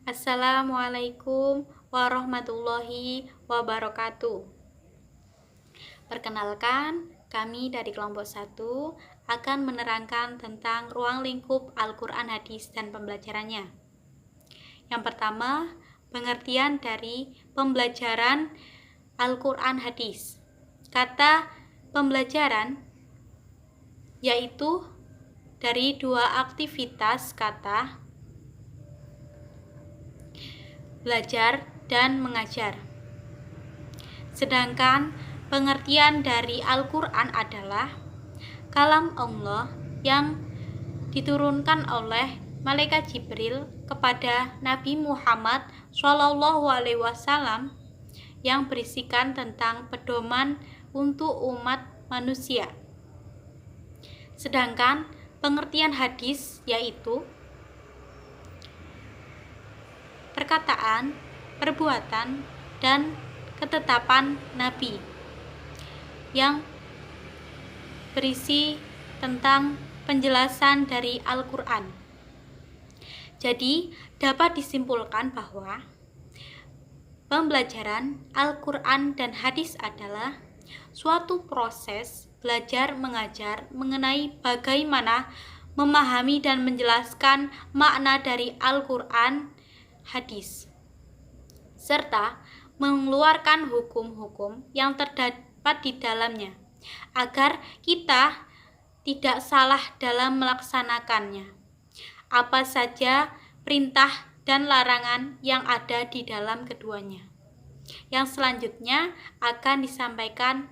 Assalamualaikum warahmatullahi wabarakatuh. Perkenalkan, kami dari kelompok 1 akan menerangkan tentang ruang lingkup Al-Quran Hadis dan pembelajarannya. Yang pertama, pengertian dari pembelajaran Al-Quran Hadis. Kata pembelajaran yaitu dari dua aktivitas kata belajar dan mengajar. Sedangkan pengertian dari Al-Quran adalah kalam Allah yang diturunkan oleh malaikat Jibril kepada Nabi Muhammad SAW yang berisikan tentang pedoman untuk umat manusia. Sedangkan pengertian hadis yaitu perkataan, perbuatan, dan ketetapan Nabi yang berisi tentang penjelasan dari Al-Quran. Jadi, dapat disimpulkan bahwa pembelajaran Al-Quran dan hadis adalah suatu proses belajar mengajar mengenai bagaimana memahami dan menjelaskan makna dari Al-Quran hadis, serta mengeluarkan hukum-hukum yang terdapat di dalamnya, agar kita tidak salah dalam melaksanakannya. Apa saja perintah dan larangan yang ada di dalam keduanya. Yang selanjutnya akan disampaikan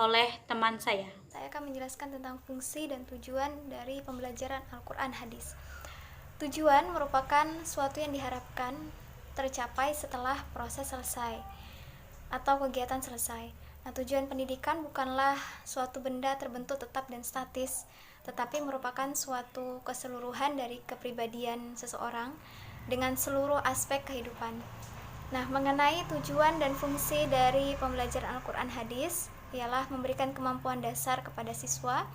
oleh teman saya. Saya akan menjelaskan tentang fungsi dan tujuan dari pembelajaran Al-Quran Hadis. Tujuan merupakan suatu yang diharapkan tercapai setelah proses selesai atau kegiatan selesai. Nah, tujuan pendidikan bukanlah suatu benda terbentuk tetap dan statis, tetapi merupakan suatu keseluruhan dari kepribadian seseorang dengan seluruh aspek kehidupan. Nah, mengenai tujuan dan fungsi dari pembelajaran Al-Quran Hadis ialah memberikan kemampuan dasar kepada siswa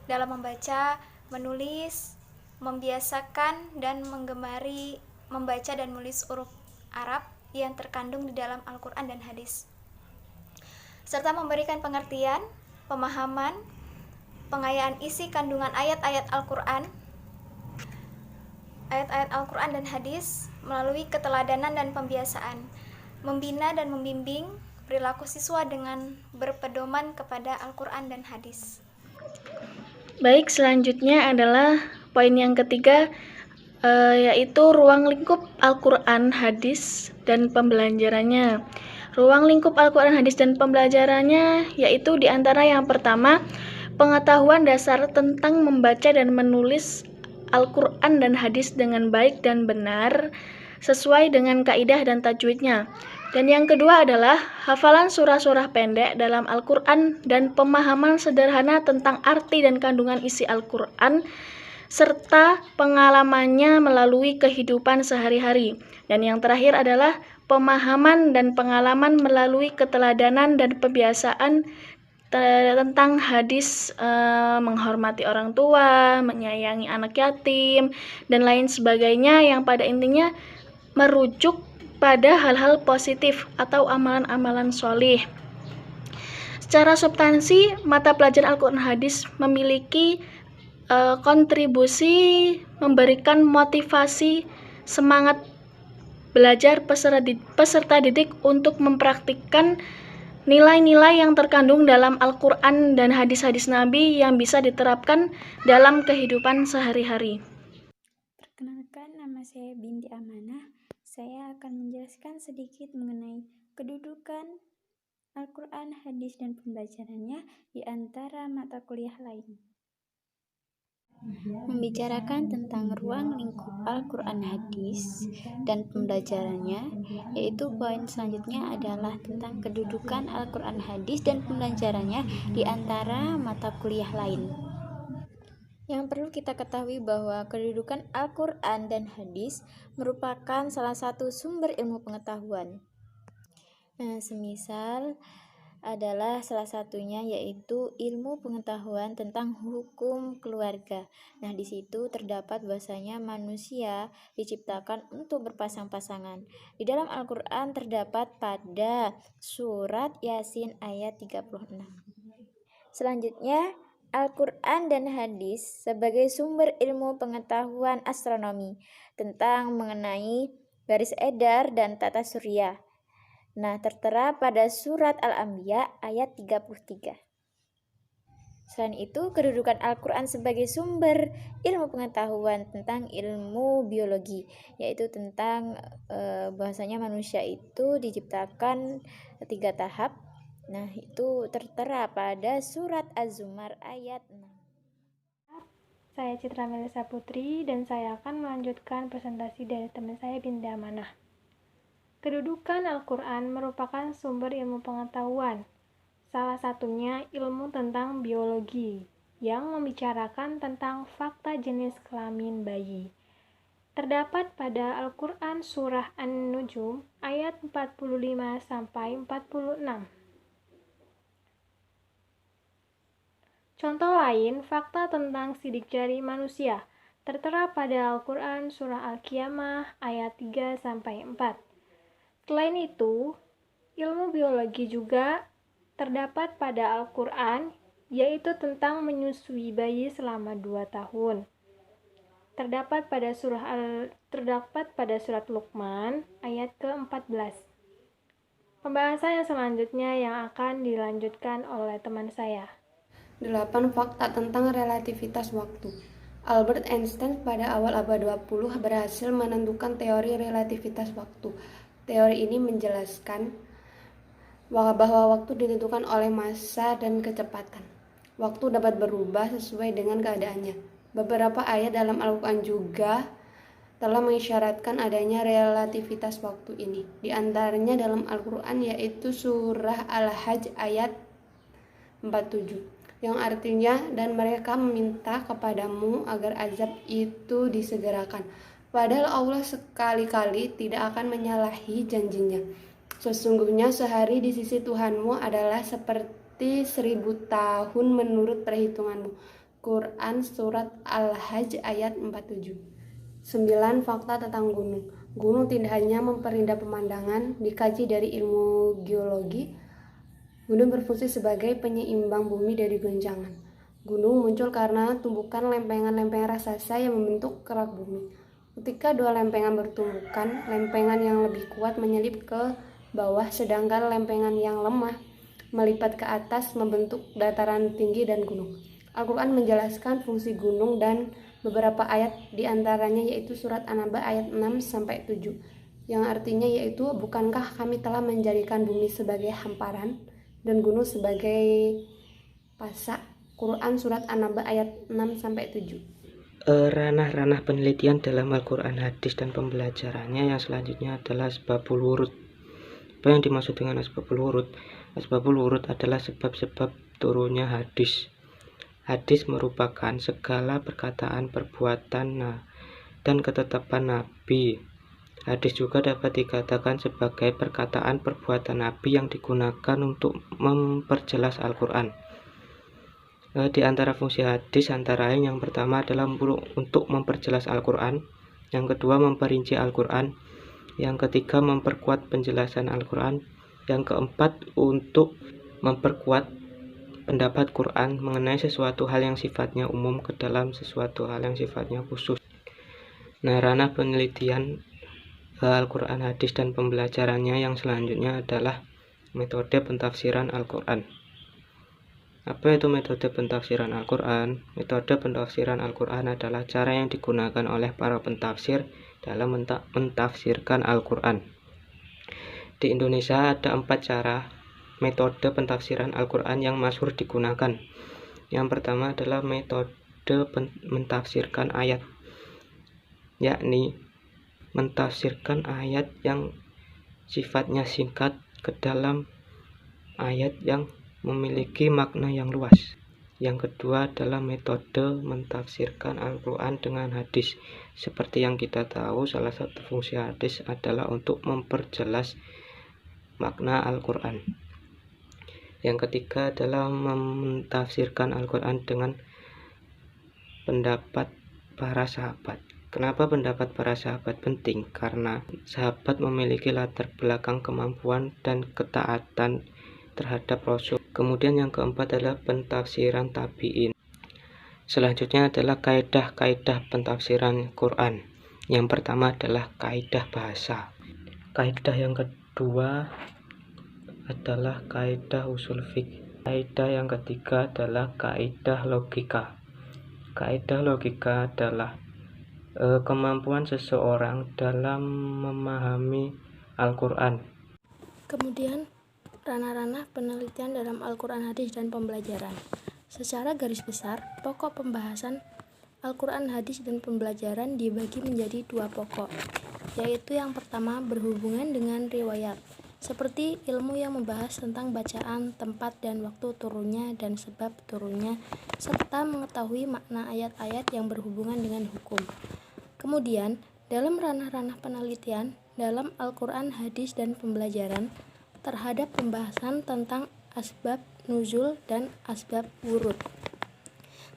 dalam membaca, menulis, membiasakan dan menggemari membaca dan menulis huruf Arab yang terkandung di dalam Al-Quran dan hadis, serta memberikan pengertian, pemahaman, pengayaan isi kandungan ayat-ayat Al-Quran dan hadis melalui keteladanan dan pembiasaan, membina dan membimbing perilaku siswa dengan berpedoman kepada Al-Quran dan hadis. Baik, selanjutnya adalah poin yang ketiga, yaitu ruang lingkup Al-Quran, hadis, dan pembelajarannya. Ruang lingkup Al-Quran, hadis, dan pembelajarannya yaitu diantara yang pertama, pengetahuan dasar tentang membaca dan menulis Al-Quran dan hadis dengan baik dan benar sesuai dengan kaidah dan tajwidnya. Dan yang kedua adalah hafalan surah-surah pendek dalam Al-Quran dan pemahaman sederhana tentang arti dan kandungan isi Al-Quran serta pengalamannya melalui kehidupan sehari-hari. Dan yang terakhir adalah pemahaman dan pengalaman melalui keteladanan dan kebiasaan tentang hadis, menghormati orang tua, menyayangi anak yatim, dan lain sebagainya yang pada intinya merujuk pada hal-hal positif atau amalan-amalan sholih. Secara substansi, mata pelajaran Al-Quran hadis memiliki kontribusi memberikan motivasi semangat belajar peserta didik untuk mempraktikkan nilai-nilai yang terkandung dalam Al-Quran dan hadis-hadis Nabi yang bisa diterapkan dalam kehidupan sehari-hari. Perkenalkan, nama saya Binti Amanah. Saya akan menjelaskan sedikit mengenai kedudukan Al-Quran, hadis, dan pembelajarannya di antara mata kuliah lain. Membicarakan tentang ruang lingkup Al-Quran hadis dan pembelajarannya, yaitu poin selanjutnya adalah tentang kedudukan Al-Quran hadis dan pembelajarannya di antara mata kuliah lain. Yang perlu kita ketahui bahwa kedudukan Al-Quran dan hadis merupakan salah satu sumber ilmu pengetahuan. Semisal adalah salah satunya, yaitu ilmu pengetahuan tentang hukum keluarga. Nah, di situ terdapat bahwasanya manusia diciptakan untuk berpasang-pasangan. Di dalam Al-Qur'an terdapat pada surat Yasin ayat 36. Selanjutnya, Al-Qur'an dan hadis sebagai sumber ilmu pengetahuan astronomi tentang mengenai garis edar dan tata surya. Nah, tertera pada surat Al-Anbiya ayat 33. Selain itu, kedudukan Al-Quran sebagai sumber ilmu pengetahuan tentang ilmu biologi, yaitu tentang bahwasanya manusia itu diciptakan 3 tahap. Nah, itu tertera pada surat Az-Zumar ayat 6. Saya Citra Melisa Putri dan saya akan melanjutkan presentasi dari teman saya Binda Amanah. Kedudukan Al-Quran merupakan sumber ilmu pengetahuan, salah satunya ilmu tentang biologi, yang membicarakan tentang fakta jenis kelamin bayi. Terdapat pada Al-Quran Surah An-Nujum ayat 45-46. Contoh lain, fakta tentang sidik jari manusia, tertera pada Al-Quran Surah Al-Qiyamah ayat 3-4. Selain itu, ilmu biologi juga terdapat pada Al-Quran, yaitu tentang menyusui bayi selama 2 tahun. Terdapat pada surat Luqman ayat ke-14. Pembahasan yang selanjutnya yang akan dilanjutkan oleh teman saya. 8 fakta tentang relativitas waktu. Albert Einstein pada awal abad 20 berhasil menentukan teori relativitas waktu. Teori ini menjelaskan bahwa waktu ditentukan oleh massa dan kecepatan. Waktu dapat berubah sesuai dengan keadaannya. Beberapa ayat dalam Al-Quran juga telah mengisyaratkan adanya relativitas waktu ini. Di antaranya dalam Al-Quran yaitu surah Al-Hajj ayat 47. Yang artinya, dan mereka meminta kepadamu agar azab itu disegerakan. Padahal Allah sekali-kali tidak akan menyalahi janjinya. Sesungguhnya sehari di sisi Tuhanmu adalah seperti 1000 tahun menurut perhitunganmu. Quran Surat Al-Hajj ayat 47. 9 fakta tentang gunung. Gunung tidak hanya memperindah pemandangan, dikaji dari ilmu geologi. Gunung berfungsi sebagai penyeimbang bumi dari goncangan. Gunung muncul karena tumbukan lempengan-lempengan raksasa yang membentuk kerak bumi. Ketika 2 lempengan bertumbukan, lempengan yang lebih kuat menyelip ke bawah, sedangkan lempengan yang lemah melipat ke atas membentuk dataran tinggi dan gunung. Al-Quran menjelaskan fungsi gunung dan beberapa ayat diantaranya yaitu surat An-Naba ayat 6-7, yang artinya yaitu, bukankah kami telah menjadikan bumi sebagai hamparan dan gunung sebagai pasak. Quran surat An-Naba ayat 6-7. Ranah-ranah penelitian dalam Al-Quran, hadis, dan pembelajarannya yang selanjutnya adalah asbabul wurud. Apa yang dimaksud dengan asbabul wurud? Asbabul wurud adalah sebab-sebab turunnya hadis. Hadis merupakan segala perkataan, perbuatan, dan ketetapan Nabi. Hadis juga dapat dikatakan sebagai perkataan, perbuatan Nabi yang digunakan untuk memperjelas Al-Quran. Di antara fungsi hadis antara lain yang pertama adalah untuk memperjelas Al-Quran, yang kedua memperinci Al-Quran, yang ketiga memperkuat penjelasan Al-Quran, yang keempat untuk memperkuat pendapat Quran mengenai sesuatu hal yang sifatnya umum ke dalam sesuatu hal yang sifatnya khusus. Nah, ranah penelitian Al-Quran, hadis, dan pembelajarannya yang selanjutnya adalah metode pentafsiran Al-Quran. Apa itu metode pentafsiran Al-Quran? Metode pentafsiran Al-Quran adalah cara yang digunakan oleh para pentafsir dalam mentafsirkan Al-Quran. Di Indonesia ada 4 cara metode pentafsiran Al-Quran yang masyhur digunakan. Yang pertama adalah metode mentafsirkan ayat, yakni mentafsirkan ayat yang sifatnya singkat ke dalam ayat yang memiliki makna yang luas. Yang kedua adalah metode mentafsirkan Al-Quran dengan hadis. Seperti yang kita tahu, salah satu fungsi hadis adalah untuk memperjelas makna Al-Quran. Yang ketiga adalah mentafsirkan Al-Quran dengan pendapat para sahabat. Kenapa pendapat para sahabat penting? Karena sahabat memiliki latar belakang kemampuan dan ketaatan terhadap Rasul. Kemudian yang keempat adalah pentafsiran tabi'in. Selanjutnya adalah kaidah-kaidah pentafsiran Quran. Yang pertama adalah kaidah bahasa. Kaidah yang kedua adalah kaidah usul fiqh. Kaidah yang ketiga adalah kaidah logika. Kaidah logika adalah kemampuan seseorang dalam memahami Al-Quran. Kemudian ranah-ranah penelitian dalam Al-Quran, hadis, dan pembelajaran. Secara garis besar, pokok pembahasan Al-Quran, hadis, dan pembelajaran dibagi menjadi dua pokok, yaitu yang pertama berhubungan dengan riwayat, seperti ilmu yang membahas tentang bacaan, tempat dan waktu turunnya dan sebab turunnya, serta mengetahui makna ayat-ayat yang berhubungan dengan hukum. Kemudian, dalam ranah-ranah penelitian dalam Al-Quran, hadis, dan pembelajaran terhadap pembahasan tentang asbab nuzul dan asbab wurud.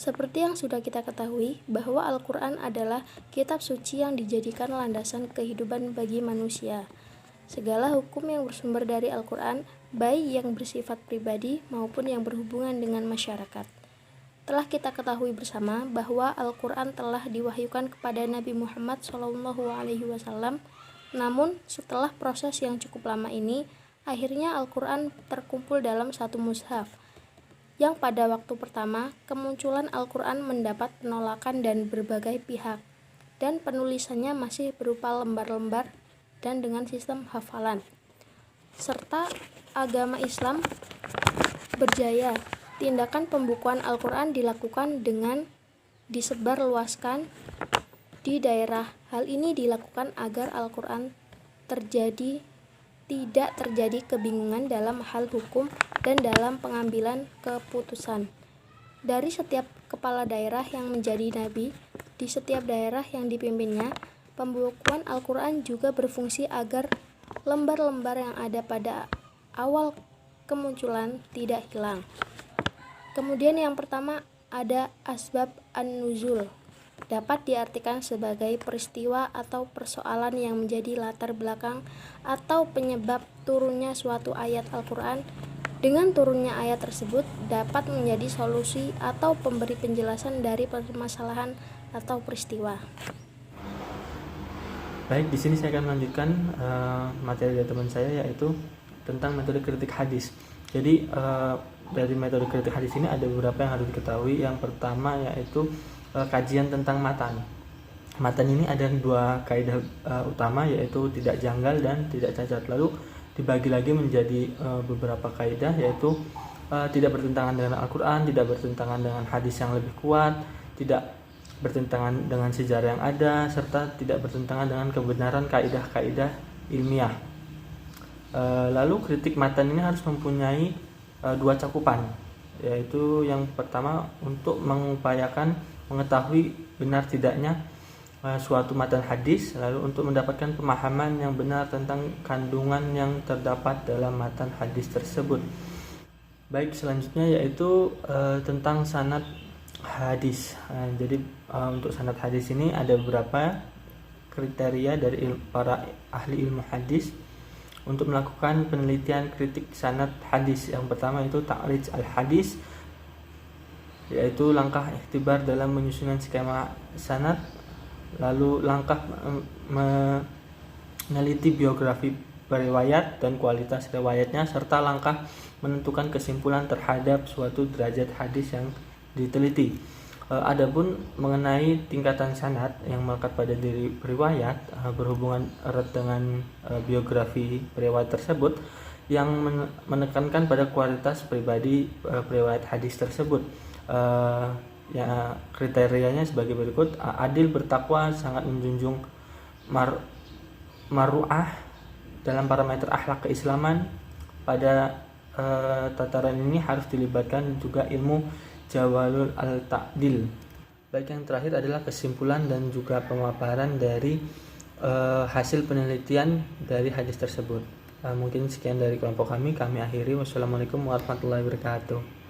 Seperti yang sudah kita ketahui bahwa Al-Quran adalah kitab suci yang dijadikan landasan kehidupan bagi manusia. Segala hukum yang bersumber dari Al-Quran, baik yang bersifat pribadi maupun yang berhubungan dengan masyarakat. Telah kita ketahui bersama bahwa Al-Quran telah diwahyukan kepada Nabi Muhammad SAW, namun setelah proses yang cukup lama ini, akhirnya Al-Quran terkumpul dalam satu mushaf, yang pada waktu pertama kemunculan Al-Quran mendapat penolakan dan berbagai pihak, dan penulisannya masih berupa lembar-lembar dan dengan sistem hafalan. Serta agama Islam berjaya, tindakan pembukuan Al-Quran dilakukan dengan disebarluaskan di daerah. Hal ini dilakukan agar Al-Quran tidak terjadi kebingungan dalam hal hukum dan dalam pengambilan keputusan. Dari setiap kepala daerah yang menjadi nabi, di setiap daerah yang dipimpinnya, pembukuan Al-Quran juga berfungsi agar lembar-lembar yang ada pada awal kemunculan tidak hilang. Kemudian yang pertama ada asbab an-nuzul. Dapat diartikan sebagai peristiwa atau persoalan yang menjadi latar belakang atau penyebab turunnya suatu ayat Al-Quran. Dengan turunnya ayat tersebut dapat menjadi solusi atau pemberi penjelasan dari permasalahan atau peristiwa. Baik, di sini saya akan melanjutkan materi dari teman saya, yaitu tentang metode kritik hadis. Jadi dari metode kritik hadis ini ada beberapa yang harus diketahui. Yang pertama yaitu kajian tentang matan. Matan ini ada dua kaidah utama, yaitu tidak janggal dan tidak cacat. Lalu dibagi lagi menjadi beberapa kaidah, yaitu tidak bertentangan dengan Al-Quran, tidak bertentangan dengan hadis yang lebih kuat, tidak bertentangan dengan sejarah yang ada, serta tidak bertentangan dengan kebenaran kaidah-kaidah ilmiah. Lalu kritik matan ini harus mempunyai dua cakupan, yaitu yang pertama untuk mengupayakan mengetahui benar tidaknya suatu matan hadis, lalu untuk mendapatkan pemahaman yang benar tentang kandungan yang terdapat dalam matan hadis tersebut. Baik, selanjutnya yaitu tentang sanad hadis. Jadi untuk sanad hadis ini ada beberapa kriteria dari para ahli ilmu hadis untuk melakukan penelitian kritik sanad hadis. Yang pertama itu ta'rij al-hadis, yaitu langkah iktibar dalam menyusun skema sanad, lalu langkah meneliti biografi periwayat dan kualitas riwayatnya, serta langkah menentukan kesimpulan terhadap suatu derajat hadis yang diteliti. Adapun mengenai tingkatan sanad yang melekat pada diri periwayat berhubungan erat dengan biografi periwayat tersebut, yang menekankan pada kualitas pribadi periwayat hadis tersebut. Ya, kriterianya sebagai berikut: adil, bertakwa, sangat menjunjung maru'ah dalam parameter akhlak keislaman. Pada tataran ini harus dilibatkan juga ilmu jawalul al-ta'dil. Baik, yang terakhir adalah kesimpulan dan juga pemaparan dari hasil penelitian dari hadis tersebut. Mungkin sekian dari kelompok kami akhiri. Wassalamualaikum warahmatullahi wabarakatuh.